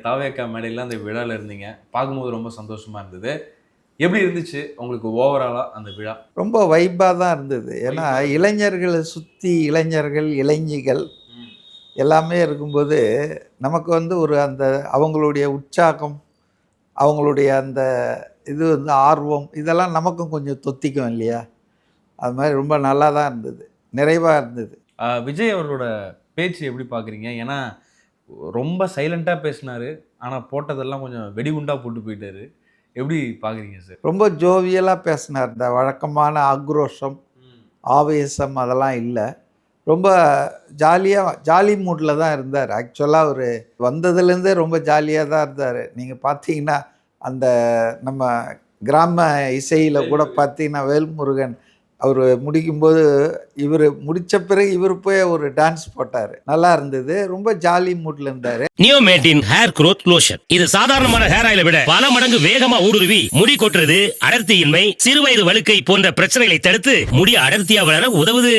தாவேக்கா மேடையில அந்த விழால இருந்தீங்க. பார்க்கும்போது ரொம்ப சந்தோஷமா இருந்தது. எப்படி இருந்துச்சு உங்களுக்கு ஓவராலா அந்த விழா? ரொம்ப வைபா தான் இருந்தது. ஏன்னா இளைஞர்கள சுத்தி இளைஞர்கள், இளைஞிகள் ம். எல்லாமே இருக்கும்போது, நமக்கு ஒரு அந்த அவங்களுடைய உற்சாகம், அவங்களுடைய அந்த இது ஆர்வம் இதெல்லாம் நமக்கும் கொஞ்சம் தொத்திக்கும் இல்லையா? அது மாரி ரொம்ப நல்லா தான் இருந்தது. நிறைவா இருந்தது. விஜய் அவர்களோட பேச்சு எப்படி பார்க்குறீங்க? ஏன்னா, ரொம்ப சைலன்ட்டா பேசினாரு. ஆனா போட்டதெல்லாம் கொஞ்சம் வெடிகுண்டா போட்டு போயிட்டாரு. எப்படி பார்க்குறீங்க சார்? ரொம்ப ஜோவியலா பேசினார். இந்த வழக்கமான ஆக்ரோஷம், ம். ஆவேசம் அதெல்லாம் இல்ல. ரொம்ப ஜாலி மூட்ல தான் இருந்தார். ஆக்சுவலா அவரு வந்ததுலேருந்தே ரொம்ப ஜாலியா தான் இருந்தாரு. நீங்க பார்த்தீங்கன்னா, அந்த நம்ம கிராம இசையில கூட பார்த்தீங்கன்னா, வேல்முருகன் அவரு முடிக்கும்போது, இவரு முடிச்ச பிறகு இவரு போய் ஒரு டான்ஸ் போட்டாரு. நல்லா இருந்தது. ரொம்ப ஜாலி மூட்ல இருந்தாரு. நியோமேட்டின் ஹேர் growth லோஷன். இது சாதாரணமான ஹேர் ஆயிலை விட பல மடங்கு வேகமா ஊடுருவி முடி கொட்டுறது, அடர்த்தியின்மை, சிறுவயது வழுக்கை போன்ற பிரச்சனைகளை தடுத்து முடி அடர்த்தியா வளர உதவுது.